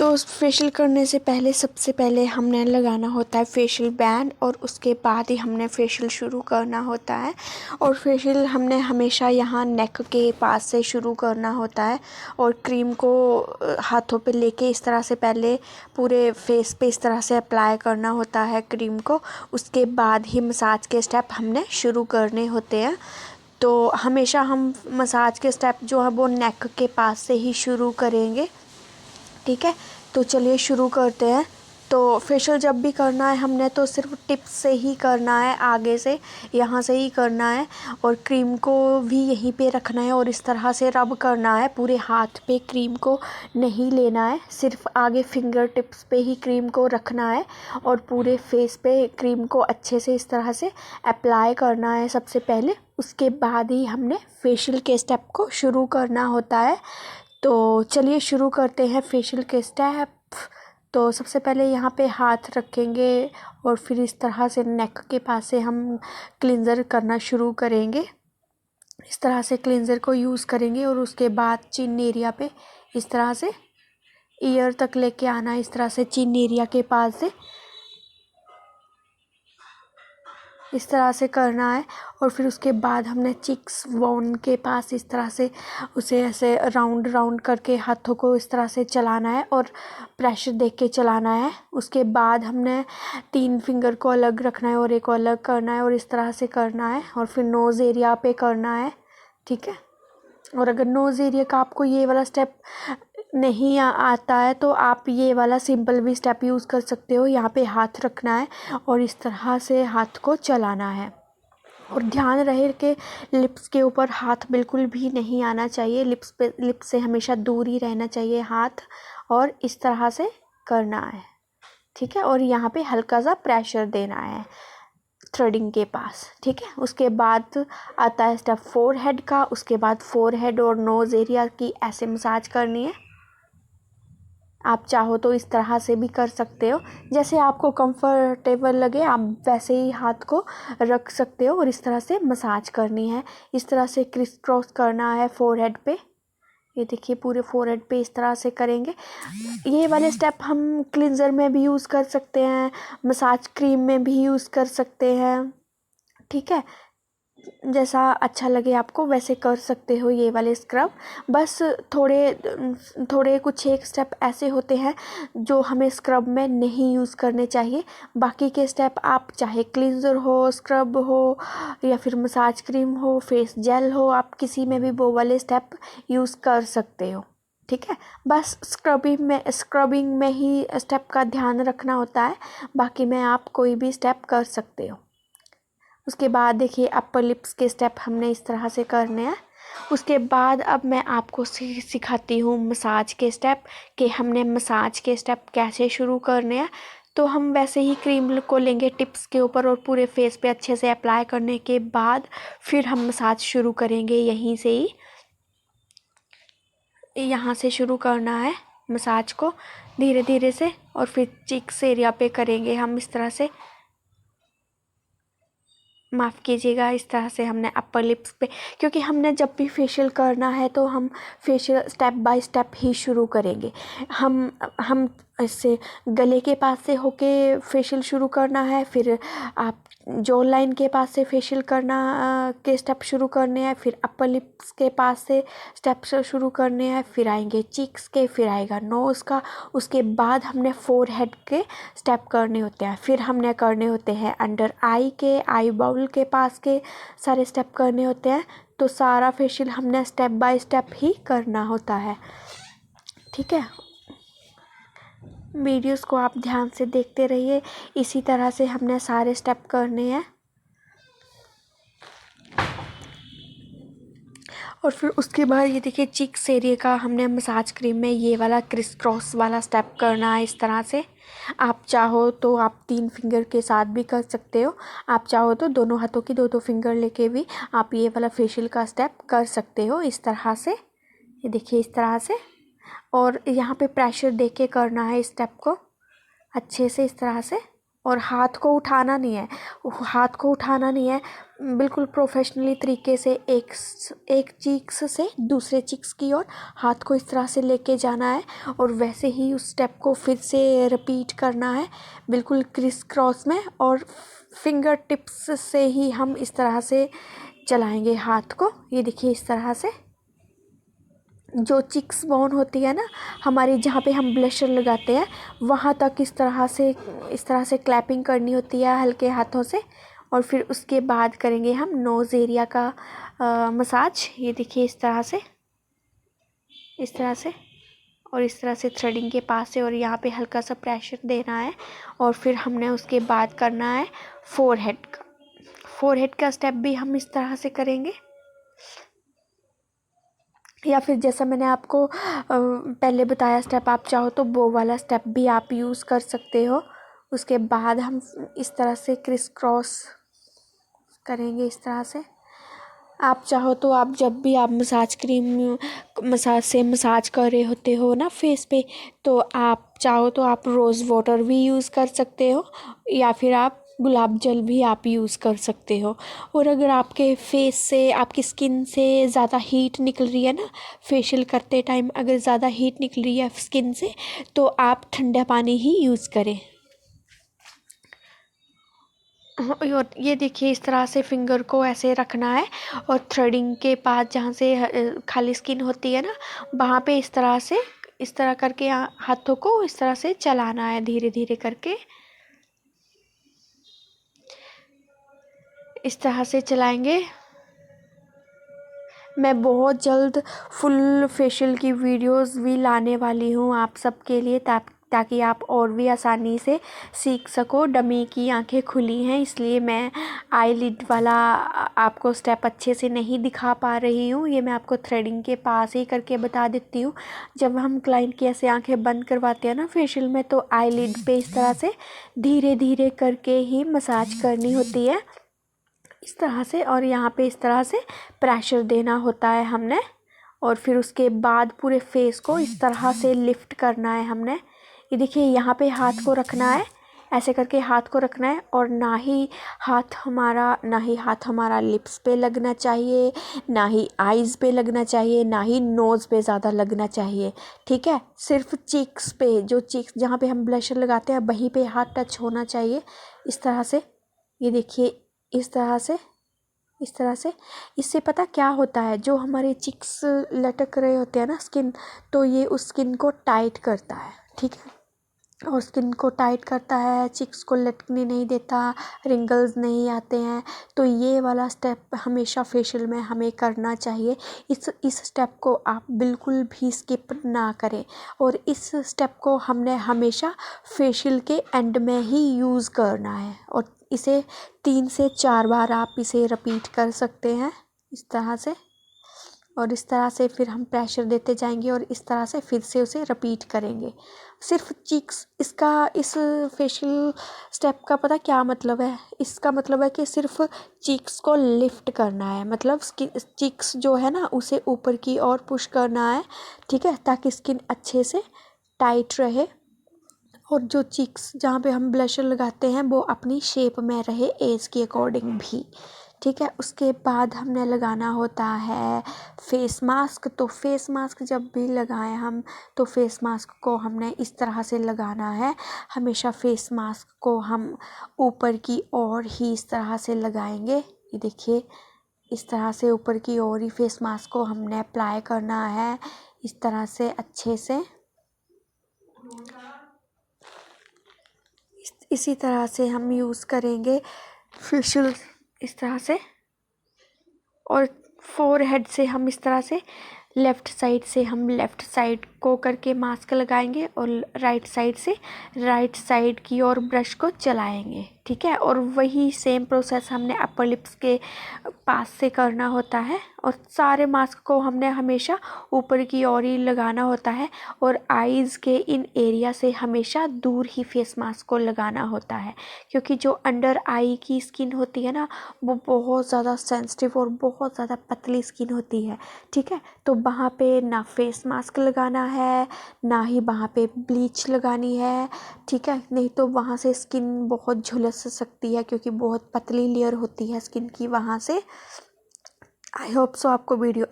तो फेशियल करने से पहले सबसे पहले हमने लगाना होता है फेशियल बैंड और उसके बाद ही हमने फेशियल शुरू करना होता है। और फेशियल हमने हमेशा यहाँ नेक के पास से शुरू करना होता है और क्रीम को हाथों पे लेके इस तरह से पहले पूरे फेस पे इस तरह से अप्लाई करना होता है क्रीम को। उसके बाद ही मसाज के स्टेप हमने शुरू करने होते हैं। तो हमेशा हम मसाज के स्टेप जो है वो नेक के पास से ही शुरू करेंगे, ठीक है। तो चलिए शुरू करते हैं। तो फेशियल जब भी करना है हमने तो सिर्फ टिप से ही करना है, आगे से यहाँ से ही करना है और क्रीम को भी यहीं पे रखना है और इस तरह से रब करना है। पूरे हाथ पे क्रीम को नहीं लेना है, सिर्फ आगे फिंगर टिप्स पे ही क्रीम को रखना है और पूरे फेस पे क्रीम को अच्छे से इस तरह से अप्लाई करना है सबसे पहले। उसके बाद ही हमने फेशियल के स्टेप को शुरू करना होता है। तो चलिए शुरू करते हैं फेशियल के स्टेप। तो सबसे पहले यहाँ पे हाथ रखेंगे और फिर इस तरह से नेक के पास से हम क्लींजर करना शुरू करेंगे। इस तरह से क्लींजर को यूज़ करेंगे और उसके बाद चिन एरिया पे इस तरह से ईयर तक लेके आना है, इस तरह से चिन एरिया के पास से इस तरह से करना है। और फिर उसके बाद हमने चिक्स बोन के पास इस तरह से उसे ऐसे राउंड राउंड करके हाथों को इस तरह से चलाना है और प्रेशर देख के चलाना है। उसके बाद हमने 3 फिंगर को अलग रखना है और एक को अलग करना है और इस तरह से करना है और फिर नोज़ एरिया पे करना है, ठीक है। और अगर नोज़ एरिया का आपको ये वाला स्टेप नहीं आता है तो आप ये वाला सिंपल भी स्टेप यूज़ कर सकते हो। यहाँ पे हाथ रखना है और इस तरह से हाथ को चलाना है और ध्यान रहे कि लिप्स के ऊपर हाथ बिल्कुल भी नहीं आना चाहिए। लिप्स से हमेशा दूर ही रहना चाहिए हाथ और इस तरह से करना है, ठीक है। और यहाँ पे हल्का सा प्रेशर देना है थ्रेडिंग के पास, ठीक है। उसके बाद आता है स्टेप फोरहेड का। उसके बाद फोरहेड और नोज़ एरिया की ऐसे मसाज करनी है। आप चाहो तो इस तरह से भी कर सकते हो, जैसे आपको कंफर्टेबल लगे आप वैसे ही हाथ को रख सकते हो और इस तरह से मसाज करनी है। इस तरह से क्रिस क्रॉस करना है फोरहेड पे। ये देखिए पूरे फोरहेड पे इस तरह से करेंगे। ये वाले स्टेप हम क्लींजर में भी यूज़ कर सकते हैं, मसाज क्रीम में भी यूज़ कर सकते हैं, ठीक है। जैसा अच्छा लगे आपको वैसे कर सकते हो ये वाले स्क्रब। बस थोड़े कुछ एक स्टेप ऐसे होते हैं जो हमें स्क्रब में नहीं यूज़ करने चाहिए। बाकी के स्टेप आप चाहे क्लींजर हो, स्क्रब हो या फिर मसाज क्रीम हो, फेस जेल हो, आप किसी में भी वो वाले स्टेप यूज़ कर सकते हो, ठीक है। बस स्क्रबिंग में ही स्टेप का ध्यान रखना होता है, बाकी में आप कोई भी स्टेप कर सकते हो। उसके बाद देखिए अपर लिप्स के स्टेप हमने इस तरह से करने हैं। उसके बाद अब मैं आपको सिखाती हूँ मसाज के स्टेप कि हमने मसाज के स्टेप कैसे शुरू करने हैं। तो हम वैसे ही क्रीम को लेंगे टिप्स के ऊपर और पूरे फेस पे अच्छे से अप्लाई करने के बाद फिर हम मसाज शुरू करेंगे। यहीं से ही यहाँ से शुरू करना है मसाज को धीरे धीरे से और फिर चिक्स एरिया पे करेंगे हम इस तरह से। माफ़ कीजिएगा, इस तरह से हमने अपर लिप्स पे, क्योंकि हमने जब भी फेशियल करना है तो हम फेशियल स्टेप बाय स्टेप ही शुरू करेंगे। हम इससे गले के पास से होके फेशियल शुरू करना है, फिर आप जॉ लाइन के पास से फेशियल करना के स्टेप शुरू करने हैं, फिर अपर लिप्स के पास से स्टेप शुरू करने हैं, फिर आएंगे चीक्स के, फिर आएगा नोज़ का। उसके बाद हमने फोरहेड के स्टेप करने होते हैं, फिर हमने करने होते हैं अंडर आई के, आई बाउल के पास के सारे स्टेप करने होते हैं। तो सारा फेशियल हमने स्टेप बाय स्टेप ही करना होता है, ठीक है। वीडियोस को आप ध्यान से देखते रहिए, इसी तरह से हमने सारे स्टेप करने हैं। और फिर उसके बाद ये देखिए चिक्स एरिया का हमने मसाज क्रीम में ये वाला क्रिस क्रॉस वाला स्टेप करना है इस तरह से। आप चाहो तो आप 3 फिंगर के साथ भी कर सकते हो, आप चाहो तो दोनों हाथों की 2-2 फिंगर लेके भी आप ये वाला फेशियल का स्टेप कर सकते हो इस तरह से। ये देखिए इस तरह से और यहाँ पे प्रेशर दे के करना है इस स्टेप को अच्छे से इस तरह से और हाथ को उठाना नहीं है, हाथ को उठाना नहीं है। बिल्कुल प्रोफेशनली तरीके से एक चीक्स से दूसरे चीक्स की ओर हाथ को इस तरह से लेके जाना है और वैसे ही उस स्टेप को फिर से रिपीट करना है बिल्कुल क्रिस क्रॉस में। और फिंगर टिप्स से ही हम इस तरह से चलाएंगे हाथ को। ये देखिए इस तरह से जो चिक्स बोन होती है ना हमारी, जहाँ पे हम ब्लशर लगाते हैं वहाँ तक इस तरह से क्लैपिंग करनी होती है हल्के हाथों से। और फिर उसके बाद करेंगे हम नोज़ एरिया का मसाज। ये देखिए इस तरह से और इस तरह से थ्रेडिंग के पास से, और यहाँ पे हल्का सा प्रेशर देना है। और फिर हमने उसके बाद करना है फोरहेड का स्टेप भी हम इस तरह से करेंगे। या फिर जैसा मैंने आपको पहले बताया स्टेप, आप चाहो तो बो वाला स्टेप भी आप यूज़ कर सकते हो। उसके बाद हम इस तरह से क्रिस क्रॉस करेंगे इस तरह से। आप चाहो तो आप जब भी आप मसाज कर रहे होते हो ना फेस पे, तो आप चाहो तो आप रोज़ वाटर भी यूज़ कर सकते हो या फिर आप गुलाब जल भी आप यूज़ कर सकते हो। और अगर आपके फेस से, आपकी स्किन से ज़्यादा हीट निकल रही है ना, फेशियल करते टाइम अगर ज़्यादा हीट निकल रही है स्किन से, तो आप ठंडा पानी ही यूज़ करें। और ये देखिए इस तरह से फिंगर को ऐसे रखना है और थ्रेडिंग के पास जहाँ से खाली स्किन होती है ना, वहाँ पे इस तरह करके हाथों को इस तरह से चलाना है धीरे धीरे करके। इस तरह से चलाएंगे। मैं बहुत जल्द फुल फेशियल की वीडियोस भी लाने वाली हूँ आप सबके लिए, ताकि आप और भी आसानी से सीख सको। डमी की आंखें खुली हैं इसलिए मैं आईलिड वाला आपको स्टेप अच्छे से नहीं दिखा पा रही हूँ। ये मैं आपको थ्रेडिंग के पास ही करके बता देती हूँ। जब हम क्लाइंट की ऐसे आंखें बंद करवाते हैं ना फेशियल में, तो आईलिड पे इस तरह से धीरे धीरे करके ही मसाज करनी होती है इस तरह से। और यहाँ पे इस तरह से प्रेशर देना होता है हमने। और फिर उसके बाद पूरे फेस को इस तरह से लिफ्ट करना है हमने। ये देखिए यहाँ पे हाथ को रखना है, ऐसे करके हाथ को रखना है। और ना ही हाथ हमारा लिप्स पे लगना चाहिए, ना ही आईज़ पे लगना चाहिए, ना ही नोज़ पे ज़्यादा लगना चाहिए। ठीक है, सिर्फ चीक्स पे, जो चीक्स जहाँ पे हम ब्लशर लगाते हैं वहीं पे हाथ टच होना चाहिए इस तरह से। ये देखिए इस तरह से इससे पता क्या होता है, जो हमारे चिक्स लटक रहे होते हैं ना स्किन, तो ये उस स्किन को टाइट करता है। ठीक है, और स्किन को टाइट करता है, चिक्स को लटकने नहीं देता, रिंगल्स नहीं आते हैं। तो ये वाला स्टेप हमेशा फेशियल में हमें करना चाहिए। इस स्टेप को आप बिल्कुल भी स्किप ना करें। और इस स्टेप को हमने हमेशा फेशियल के एंड में ही यूज़ करना है। और इसे 3 से 4 बार आप इसे रिपीट कर सकते हैं इस तरह से। और इस तरह से फिर हम प्रेशर देते जाएंगे और इस तरह से फिर से उसे रिपीट करेंगे। सिर्फ चीक्स, इस फेशियल स्टेप का पता क्या मतलब है? इसका मतलब है कि सिर्फ चीक्स को लिफ्ट करना है, मतलब चीक्स जो है ना उसे ऊपर की ओर पुश करना है। ठीक है, ताकि स्किन अच्छे से टाइट रहे और जो चीक्स जहाँ पे हम ब्लशर लगाते हैं वो अपनी शेप में रहे एज के अकॉर्डिंग भी। ठीक है, उसके बाद हमने लगाना होता है फेस मास्क। तो फेस मास्क जब भी लगाएं हम, तो फेस मास्क को हमने इस तरह से लगाना है। हमेशा फेस मास्क को हम ऊपर की ओर ही इस तरह से लगाएंगे। ये देखिए इस तरह से ऊपर की ओर ही फेस मास्क को हमने अप्लाई करना है इस तरह से अच्छे से। इसी तरह से हम यूज़ करेंगे फेशियल इस तरह से। और फोरहेड से हम इस तरह से लेफ़्ट साइड को करके मास्क लगाएंगे और राइट साइड की ओर ब्रश को चलाएंगे। ठीक है। और वही सेम प्रोसेस हमने अपर लिप्स के पास से करना होता है और सारे मास्क को हमने हमेशा ऊपर की ओर ही लगाना होता है और आईज़ के इन एरिया से हमेशा दूर ही फेस मास्क को लगाना होता है, क्योंकि जो अंडर आई की स्किन होती है ना, वो बहुत ज़्यादा सेंसिटिव और बहुत ज़्यादा पतली स्किन होती है। ठीक है, तो वहाँ पे ना फेस मास्क लगाना है, ना ही वहाँ पे ब्लीच लगानी है। ठीक है, नहीं तो वहाँ से स्किन बहुत झुलस सकती है, क्योंकि बहुत पतली लेयर होती है स्किन की वहाँ से। आई होप सो आपको वीडियो